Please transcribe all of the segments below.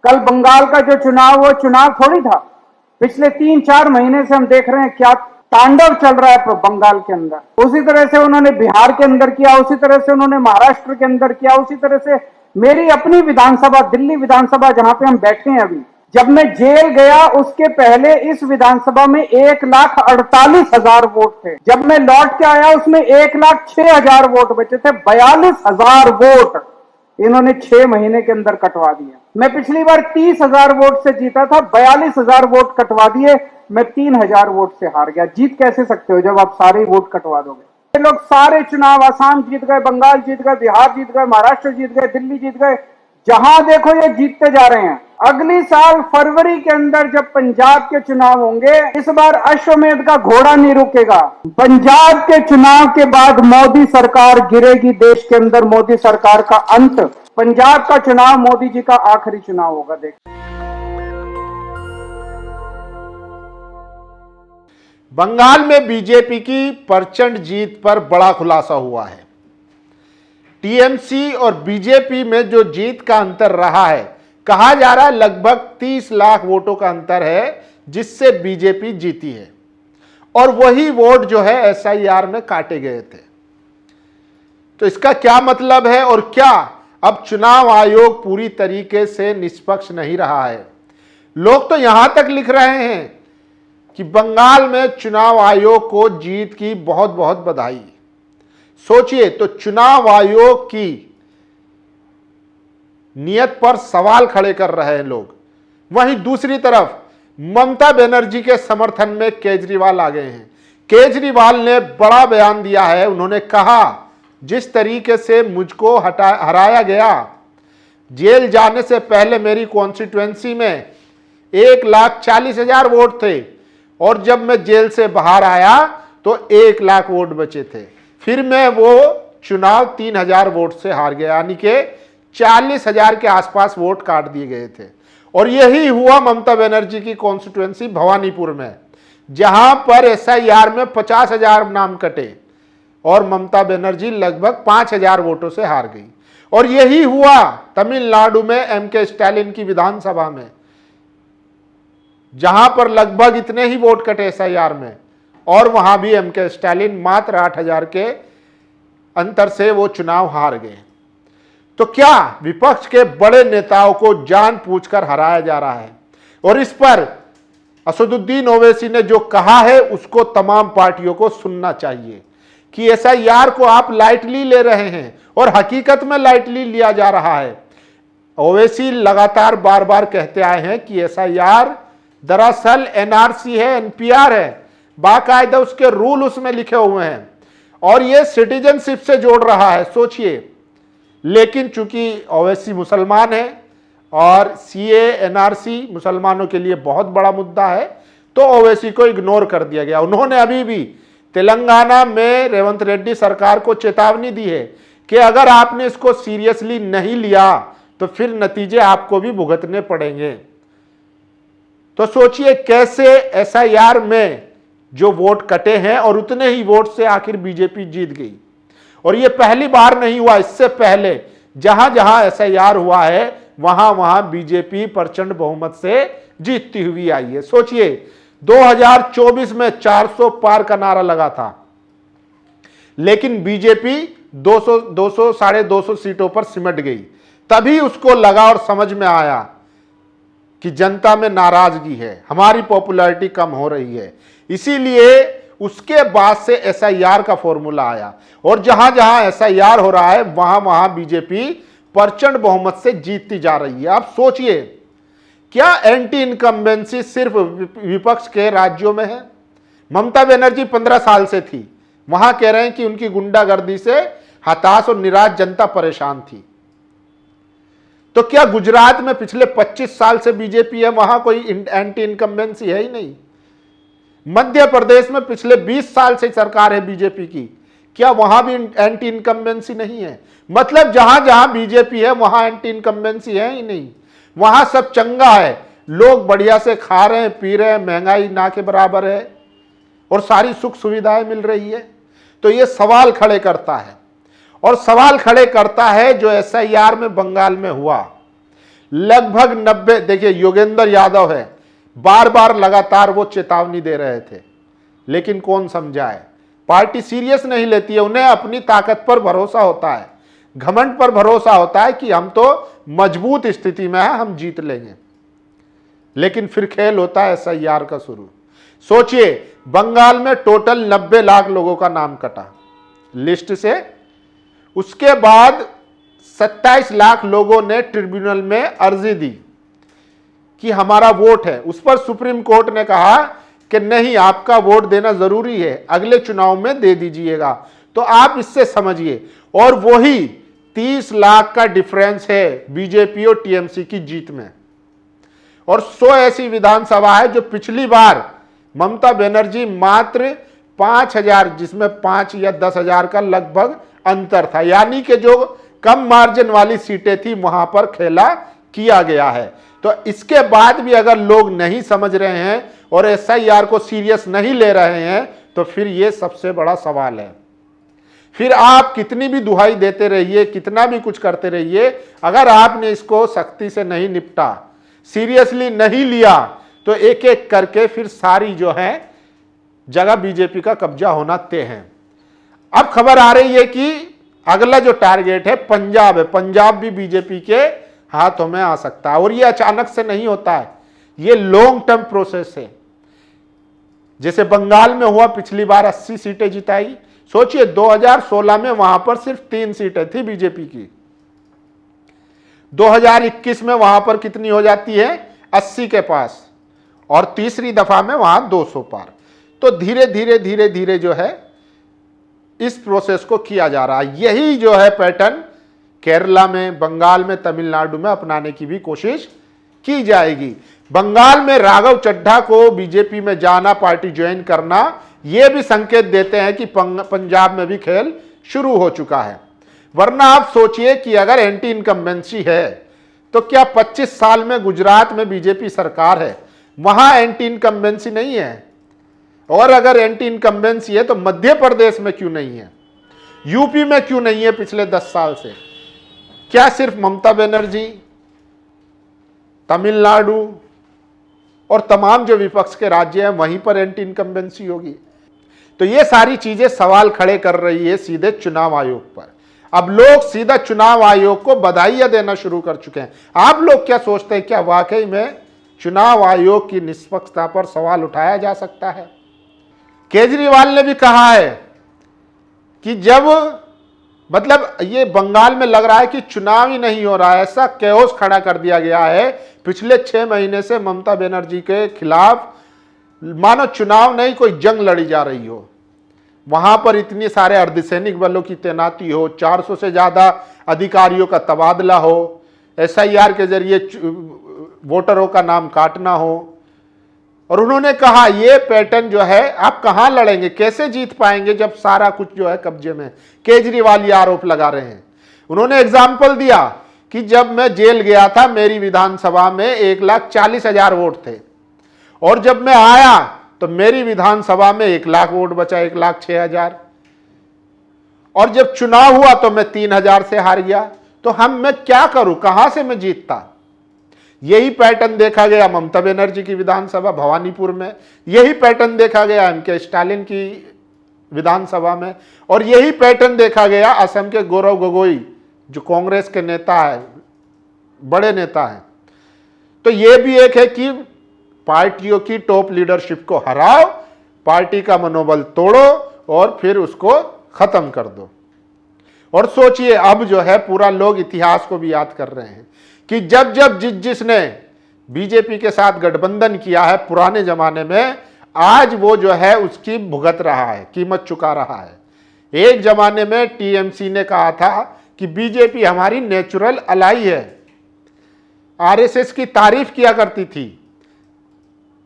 कल बंगाल का जो चुनाव वो चुनाव थोड़ी था। पिछले 3-4 महीने से हम देख रहे हैं क्या तांडव चल रहा है बंगाल के अंदर। उसी तरह से उन्होंने बिहार के अंदर किया, उसी तरह से उन्होंने महाराष्ट्र के अंदर किया, उसी तरह से मेरी अपनी विधानसभा दिल्ली विधानसभा जहां पे हम बैठे हैं अभी, जब मैं जेल गया उसके पहले इस विधानसभा में 1,48,000 वोट थे। जब मैं लौट के आया उसमें 1,06,000 वोट बचे थे। 42,000 वोट इन्होंने 6 महीने के अंदर कटवा दिया। मैं पिछली बार 30,000 वोट से जीता था, 42,000 वोट कटवा दिए, मैं 3,000 वोट से हार गया। जीत कैसे सकते हो जब आप सारे वोट कटवा दोगे? ये लोग सारे चुनाव आसाम जीत गए, बंगाल जीत गए, बिहार जीत गए, महाराष्ट्र जीत गए, दिल्ली जीत गए, जहां देखो ये जीतते जा रहे हैं। अगली साल फरवरी के अंदर जब पंजाब के चुनाव होंगे, इस बार अश्वमेध का घोड़ा नहीं रुकेगा। पंजाब के चुनाव के बाद मोदी सरकार गिरेगी, देश के अंदर मोदी सरकार का अंत। पंजाब का चुनाव मोदी जी का आखिरी चुनाव होगा। देख, बंगाल में बीजेपी की प्रचंड जीत पर बड़ा खुलासा हुआ है। टीएमसी और बीजेपी में जो जीत का अंतर रहा है, कहा जा रहा है लगभग 30 लाख वोटों का अंतर है जिससे बीजेपी जीती है, और वही वोट जो है एसआईआर में काटे गए थे। तो इसका क्या मतलब है, और क्या अब चुनाव आयोग पूरी तरीके से निष्पक्ष नहीं रहा है? लोग तो यहां तक लिख रहे हैं कि बंगाल में चुनाव आयोग को जीत की बहुत बहुत बधाई। सोचिए, तो चुनाव आयोग की नियत पर सवाल खड़े कर रहे हैं लोग। वहीं दूसरी तरफ ममता बनर्जी के समर्थन में केजरीवाल आ गए हैं। केजरीवाल ने बड़ा बयान दिया है। उन्होंने कहा, जिस तरीके से मुझको हराया गया, जेल जाने से पहले मेरी कॉन्स्टिट्यूएंसी में 1,40,000 वोट थे, और जब मैं जेल से बाहर आया तो 1 लाख वोट बचे थे। फिर मैं वो चुनाव 3,000 वोट से हार गया, यानी कि 40,000 के आसपास वोट काट दिए गए थे। और यही हुआ ममता बनर्जी की कॉन्स्टिट्यूएंसी भवानीपुर में, जहां पर एसआईआर में 50,000 नाम कटे और ममता बनर्जी लगभग 5,000 वोटों से हार गई। और यही हुआ तमिलनाडु में एमके स्टालिन की विधानसभा में, जहां पर लगभग इतने ही वोट कटे एसआईआर में, और वहां भी एमके स्टालिन मात्र 8,000 के अंतर से वो चुनाव हार गए। तो क्या विपक्ष के बड़े नेताओं को जानबूझकर हराया जा रहा है? और इस पर असदुद्दीन ओवैसी ने जो कहा है उसको तमाम पार्टियों को सुनना चाहिए कि एसआईआर को आप लाइटली ले रहे हैं, और हकीकत में लाइटली लिया जा रहा है। ओवैसी लगातार बार बार कहते आए हैं कि एसआईआर दरअसल एनआरसी है, एनपीआर है, बाकायदा उसके रूल उसमें लिखे हुए हैं, और ये सिटीजनशिप से जोड़ रहा है। सोचिए, लेकिन चूंकि ओवैसी मुसलमान है और सीए एनआरसी मुसलमानों के लिए बहुत बड़ा मुद्दा है, तो ओवैसी को इग्नोर कर दिया गया। उन्होंने अभी भी तेलंगाना में रेवंत रेड्डी सरकार को चेतावनी दी है कि अगर आपने इसको सीरियसली नहीं लिया तो फिर नतीजे आपको भी भुगतने पड़ेंगे। तो सोचिए कैसे एसआईआर में जो वोट कटे हैं और उतने ही वोट से आखिर बीजेपी जीत गई। और ये पहली बार नहीं हुआ, इससे पहले जहां जहां एसआईआर हुआ है वहां वहां बीजेपी प्रचंड बहुमत से जीतती हुई आई है। सोचिए, 2024 में 400 पार का नारा लगा था, लेकिन बीजेपी 200 साढ़े 200 सीटों पर सिमट गई। तभी उसको लगा और समझ में आया कि जनता में नाराजगी है, हमारी पॉपुलैरिटी कम हो रही है। इसीलिए उसके बाद से एसआईआर का फॉर्मूला आया, और जहां जहां एसआईआर हो रहा है वहां वहां बीजेपी प्रचंड बहुमत से जीतती जा रही है। आप सोचिए, क्या एंटी इनकम्बेंसी सिर्फ विपक्ष के राज्यों में है? ममता बनर्जी 15 साल से थी, वहां कह रहे हैं कि उनकी गुंडागर्दी से हताश और निराश जनता परेशान थी। तो क्या गुजरात में पिछले 25 साल से बीजेपी है, वहां कोई एंटी इनकम्बेंसी है ही नहीं? मध्य प्रदेश में पिछले 20 साल से सरकार है बीजेपी की, क्या वहां भी एंटी इनकम्बेंसी नहीं है? मतलब जहां जहां बीजेपी है वहां एंटी इनकम्बेंसी है ही नहीं, वहां सब चंगा है, लोग बढ़िया से खा रहे हैं, पी रहे हैं, महंगाई ना के बराबर है, और सारी सुख सुविधाएं मिल रही है। तो ये सवाल खड़े करता है, और सवाल खड़े करता है जो एसआईआर में बंगाल में हुआ। लगभग 90, देखिए योगेंद्र यादव है, बार बार लगातार वो चेतावनी दे रहे थे, लेकिन कौन समझाए। पार्टी सीरियस नहीं लेती है, उन्हें अपनी ताकत पर भरोसा होता है, घमंड पर भरोसा होता है कि हम तो मजबूत स्थिति में है, हम जीत लेंगे। लेकिन फिर खेल होता है SIR का शुरू। सोचिए, बंगाल में टोटल 90 लाख लोगों का नाम कटा लिस्ट से, उसके बाद 27 लाख लोगों ने ट्रिब्यूनल में अर्जी दी कि हमारा वोट है। उस पर सुप्रीम कोर्ट ने कहा कि नहीं, आपका वोट देना जरूरी है, अगले चुनाव में दे दीजिएगा। तो आप इससे समझिए, और वही 30 लाख का डिफरेंस है बीजेपी और TMC की जीत में। और 100 ऐसी विधानसभा है जो पिछली बार ममता बनर्जी मात्र 5,000, जिसमें 5 या 10,000 का लगभग अंतर था, यानी कि जो कम मार्जिन वाली सीटें थी वहां पर खेला किया गया है। तो इसके बाद भी अगर लोग नहीं समझ रहे हैं और SIR को सीरियस नहीं ले रहे हैं, तो फिर यह सबसे बड़ा सवाल है। फिर आप कितनी भी दुहाई देते रहिए, कितना भी कुछ करते रहिए, अगर आपने इसको सख्ती से नहीं निपटा, सीरियसली नहीं लिया, तो एक एक करके फिर सारी जो है जगह बीजेपी का कब्जा होना तय है। अब खबर आ रही है कि अगला जो टारगेट है पंजाब है, पंजाब भी बीजेपी के हाथों में आ सकता है। और ये अचानक से नहीं होता है, ये लॉन्ग टर्म प्रोसेस है। जैसे बंगाल में हुआ, पिछली बार 80 सीटें जिताई। सोचिए 2016 में वहां पर सिर्फ 3 सीटें थी बीजेपी की, 2021 में वहां पर कितनी हो जाती है, 80 के पास, और तीसरी दफा में वहां 200 पार। तो धीरे धीरे धीरे धीरे जो है इस प्रोसेस को किया जा रहा है। यही जो है पैटर्न केरला में, बंगाल में, तमिलनाडु में अपनाने की भी कोशिश की जाएगी। बंगाल में राघव चड्ढा को बीजेपी में जाना, पार्टी ज्वाइन करना, यह भी संकेत देते हैं कि पंजाब में भी खेल शुरू हो चुका है। वरना आप सोचिए कि अगर एंटी इनकम्बेंसी है तो क्या 25 साल में गुजरात में बीजेपी सरकार है, वहां एंटी इनकम्बेंसी नहीं है? और अगर एंटी इनकम्बेंसी है तो मध्य प्रदेश में क्यों नहीं है, यूपी में क्यों नहीं है पिछले 10 साल से? क्या सिर्फ ममता बनर्जी, तमिलनाडु और तमाम जो विपक्ष के राज्य हैं वहीं पर एंटी इनकम्बेंसी होगी? तो ये सारी चीजें सवाल खड़े कर रही है सीधे चुनाव आयोग पर। अब लोग सीधा चुनाव आयोग को बधाइयां देना शुरू कर चुके हैं। आप लोग क्या सोचते हैं, क्या वाकई में चुनाव आयोग की निष्पक्षता पर सवाल उठाया जा सकता है? केजरीवाल ने भी कहा है कि जब मतलब ये बंगाल में लग रहा है कि चुनाव ही नहीं हो रहा है, ऐसा कैओस खड़ा कर दिया गया है पिछले 6 महीने से ममता बनर्जी के खिलाफ, मानो चुनाव नहीं कोई जंग लड़ी जा रही हो। वहां पर इतने सारे अर्धसैनिक बलों की तैनाती हो, 400 से ज्यादा अधिकारियों का तबादला हो, SIR के जरिए वोटरों का नाम काटना हो। और उन्होंने कहा ये पैटर्न जो है आप कहां लड़ेंगे, कैसे जीत पाएंगे जब सारा कुछ जो है कब्जे में। केजरीवाल ये आरोप लगा रहे हैं। उन्होंने एग्जाम्पल दिया कि जब मैं जेल गया था मेरी विधानसभा में 1,40,000 वोट थे, और जब मैं आया तो मेरी विधानसभा में 1 लाख वोट बचा, 1,06,000, और जब चुनाव हुआ तो मैं 3,000 से हार गया। तो मैं क्या करूं, कहां से मैं जीतता? यही पैटर्न देखा गया ममता बनर्जी की विधानसभा भवानीपुर में, यही पैटर्न देखा गया MK स्टालिन की विधानसभा में, और यही पैटर्न देखा गया असम के गौरव गोगोई जो कांग्रेस के नेता है, बड़े नेता हैं। तो यह भी एक है कि पार्टियों की टॉप लीडरशिप को हराओ, पार्टी का मनोबल तोड़ो और फिर उसको खत्म कर दो। और सोचिए अब जो है पूरा लोग इतिहास को भी याद कर रहे हैं कि जब जब जिसने बीजेपी के साथ गठबंधन किया है पुराने जमाने में, आज वो जो है उसकी भुगत रहा है, कीमत चुका रहा है। एक जमाने में TMC ने कहा था कि बीजेपी हमारी नेचुरल अलाई है, RSS की तारीफ किया करती थी।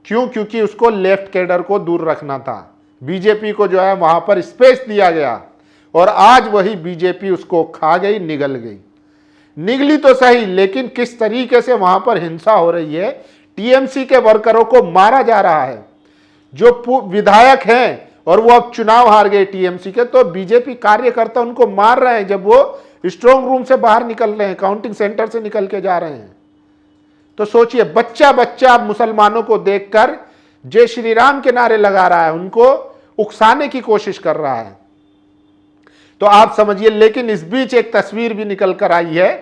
क्यों? क्योंकि उसको लेफ्ट कैडर को दूर रखना था। बीजेपी को जो है वहां पर स्पेस दिया गया, और आज वही बीजेपी उसको खा गई, निगल गई। निगली तो सही, लेकिन किस तरीके से वहां पर हिंसा हो रही है, TMC के वर्करों को मारा जा रहा है। जो विधायक हैं और वो अब चुनाव हार गए TMC के, तो बीजेपी कार्यकर्ता उनको मार रहे हैं जब वो स्ट्रांग रूम से बाहर निकल रहे हैं, काउंटिंग सेंटर से निकल के जा रहे हैं। तो सोचिए, बच्चा बच्चा मुसलमानों को देखकर जय श्री राम के नारे लगा रहा है, उनको उकसाने की कोशिश कर रहा है। तो आप समझिए, लेकिन इस बीच एक तस्वीर भी निकल कर आई है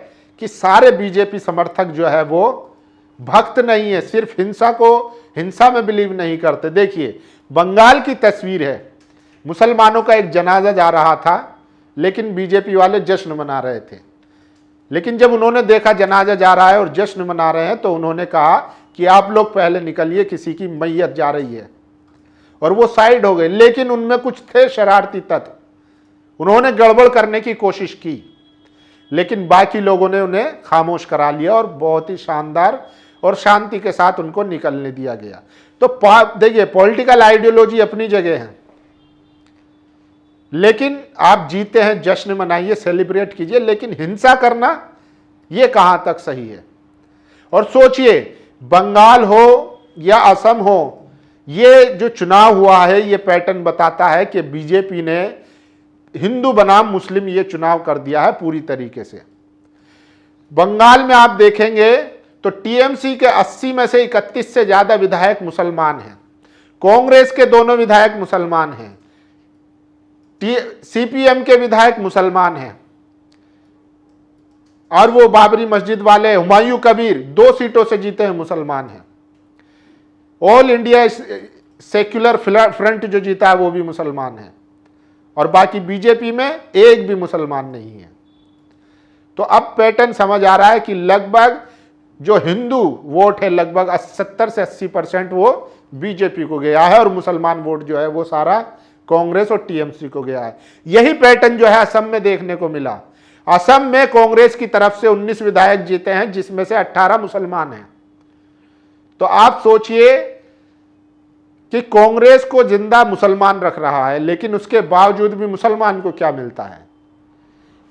कि सारे बीजेपी समर्थक जो है वो भक्त नहीं है, सिर्फ हिंसा में बिलीव नहीं करते। देखिए, बंगाल की तस्वीर है, मुसलमानों का एक जनाजा जा रहा था, लेकिन बीजेपी वाले जश्न मना रहे थे। लेकिन जब उन्होंने देखा जनाजा जा रहा है और जश्न मना रहे हैं, तो उन्होंने कहा कि आप लोग पहले निकलिए, किसी की मैयत जा रही है, और वो साइड हो गए। लेकिन उनमें कुछ थे शरारती तत्व, उन्होंने गड़बड़ करने की कोशिश की, लेकिन बाकी लोगों ने उन्हें खामोश करा लिया और बहुत ही शानदार और शांति के साथ उनको निकलने दिया गया। तो देखिए, पॉलिटिकल आइडियोलॉजी अपनी जगह है, लेकिन आप जीते हैं, जश्न मनाइए, सेलिब्रेट कीजिए, लेकिन हिंसा करना यह कहां तक सही है। और सोचिए, बंगाल हो या असम हो, ये जो चुनाव हुआ है, ये पैटर्न बताता है कि बीजेपी ने हिंदू बनाम मुस्लिम ये चुनाव कर दिया है पूरी तरीके से। बंगाल में आप देखेंगे तो टीएमसी के 80 में से 31 से ज्यादा विधायक मुसलमान हैं, कांग्रेस के दोनों विधायक मुसलमान हैं, सीपीएम के विधायक मुसलमान हैं, और वो बाबरी मस्जिद वाले हुमायूं कबीर 2 सीटों से जीते हैं, मुसलमान हैं। ऑल इंडिया सेक्युलर फ्रंट जो जीता है वो भी मुसलमान है, और बाकी बीजेपी में एक भी मुसलमान नहीं है। तो अब पैटर्न समझ आ रहा है कि लगभग जो हिंदू वोट है, लगभग 70 से 80% वो बीजेपी को गया है, और मुसलमान वोट जो है वो सारा कांग्रेस और टीएमसी को गया है। यही पैटर्न जो है असम में देखने को मिला। असम में कांग्रेस की तरफ से 19 विधायक जीते हैं, जिसमें से 18 मुसलमान हैं। तो आप सोचिए कि कांग्रेस को जिंदा मुसलमान रख रहा है, लेकिन उसके बावजूद भी मुसलमान को क्या मिलता है।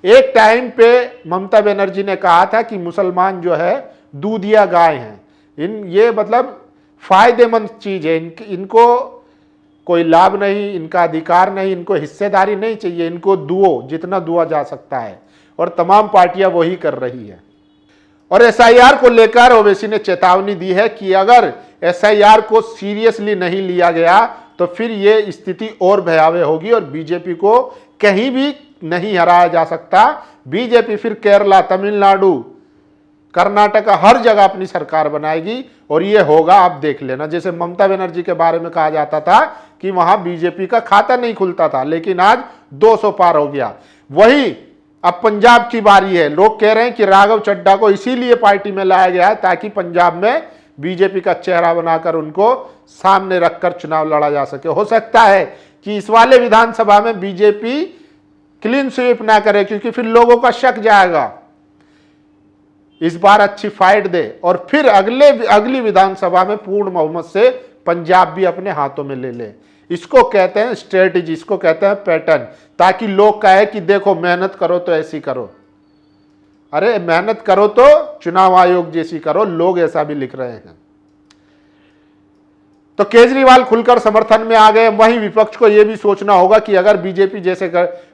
एक टाइम पे ममता बनर्जी ने कहा था कि मुसलमान जो है दूधिया गाय हैं, ये मतलब फायदेमंद चीज है, इनको कोई लाभ नहीं, इनका अधिकार नहीं, इनको हिस्सेदारी नहीं चाहिए, इनको दुओ जितना दुआ जा सकता है, और तमाम पार्टियां वही कर रही है। और एसआईआर को लेकर ओवैसी ने चेतावनी दी है कि अगर एसआईआर को सीरियसली नहीं लिया गया तो फिर ये स्थिति और भयावह होगी, और बीजेपी को कहीं भी नहीं हराया जा सकता। बीजेपी फिर केरला, तमिलनाडु, कर्नाटका, हर जगह अपनी सरकार बनाएगी, और ये होगा, आप देख लेना। जैसे ममता बनर्जी के बारे में कहा जाता था कि वहां बीजेपी का खाता नहीं खुलता था, लेकिन आज 200 पार हो गया। वही अब पंजाब की बारी है। लोग कह रहे हैं कि राघव चड्ढा को इसीलिए पार्टी में लाया गया है ताकि पंजाब में बीजेपी का चेहरा बनाकर उनको सामने रखकर चुनाव लड़ा जा सके। हो सकता है कि इस वाले विधानसभा में बीजेपी क्लीन स्वीप ना करे, क्योंकि फिर लोगों का शक जाएगा। इस बार अच्छी फाइट दे और फिर अगली विधानसभा में पूर्ण बहुमत से पंजाब भी अपने हाथों में ले ले। इसको कहते हैं स्ट्रेटेजी, इसको कहते हैं पैटर्न, ताकि लोग कहे कि देखो मेहनत करो तो ऐसी करो। अरे मेहनत करो तो चुनाव आयोग जैसी करो, लोग ऐसा भी लिख रहे हैं। तो केजरीवाल खुलकर समर्थन में आ गए। वहीं विपक्ष को यह भी सोचना होगा कि अगर बीजेपी जैसे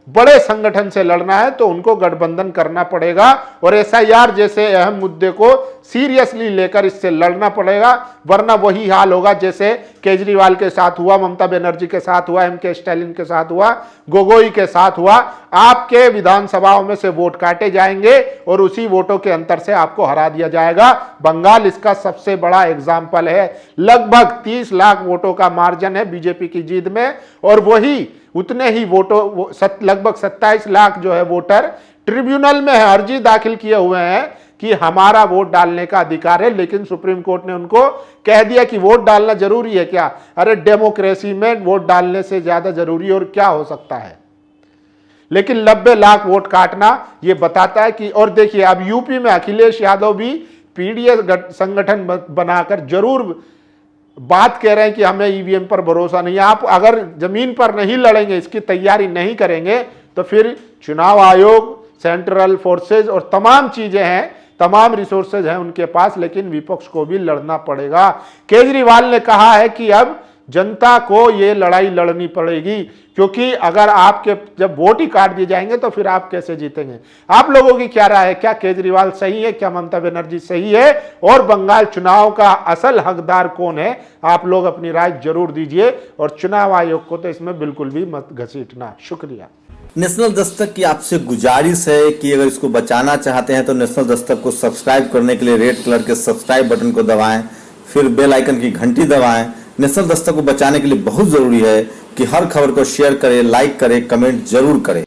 बड़े संगठन से लड़ना है तो उनको गठबंधन करना पड़ेगा, और एसआईआर जैसे अहम मुद्दे को सीरियसली लेकर इससे लड़ना पड़ेगा, वरना वही हाल होगा जैसे केजरीवाल के साथ हुआ, ममता बनर्जी के साथ हुआ, एमके स्टालिन के साथ हुआ, गोगोई के साथ हुआ। आपके विधानसभाओं में से वोट काटे जाएंगे और उसी वोटों के अंतर से आपको हरा दिया जाएगा। बंगाल इसका सबसे बड़ा एग्जाम्पल है। लगभग 30 लाख वोटों का मार्जिन है बीजेपी की जीत में, और वही उतने ही वोटों लगभग 27 लाख जो है वोटर ट्रिब्यूनल में अर्जी दाखिल किए हुए हैं कि हमारा वोट डालने का अधिकार है, लेकिन सुप्रीम कोर्ट ने उनको कह दिया कि वोट डालना जरूरी है क्या। अरे डेमोक्रेसी में वोट डालने से ज्यादा जरूरी और क्या हो सकता है। लेकिन 90 लाख वोट काटना ये बताता है कि, और देखिए अब यूपी में अखिलेश यादव भी पीडीएस संगठन बनाकर जरूर बात कह रहे हैं कि हमें ईवीएम पर भरोसा नहीं है। आप अगर जमीन पर नहीं लड़ेंगे, इसकी तैयारी नहीं करेंगे, तो फिर चुनाव आयोग, सेंट्रल फोर्सेज और तमाम चीजें हैं, तमाम रिसोर्सेज हैं उनके पास, लेकिन विपक्ष को भी लड़ना पड़ेगा। केजरीवाल ने कहा है कि अब जनता को ये लड़ाई लड़नी पड़ेगी, क्योंकि अगर आपके जब वोट ही काट दिए जाएंगे तो फिर आप कैसे जीतेंगे। आप लोगों की क्या राय है? क्या केजरीवाल सही है? क्या ममता बनर्जी सही है? और बंगाल चुनाव का असल हकदार कौन है? आप लोग अपनी राय जरूर दीजिए और चुनाव आयोग को तो इसमें बिल्कुल भी मत घसीटना। शुक्रिया। नेशनल दस्तक की आपसे गुजारिश है कि अगर इसको बचाना चाहते हैं तो नेशनल दस्तक को सब्सक्राइब करने के लिए रेड कलर के सब्सक्राइब बटन को दबाएं, फिर बेल आइकन की घंटी दबाएं। नेशनल दस्तक को बचाने के लिए बहुत जरूरी है कि हर खबर को शेयर करें, लाइक करें, कमेंट जरूर करें।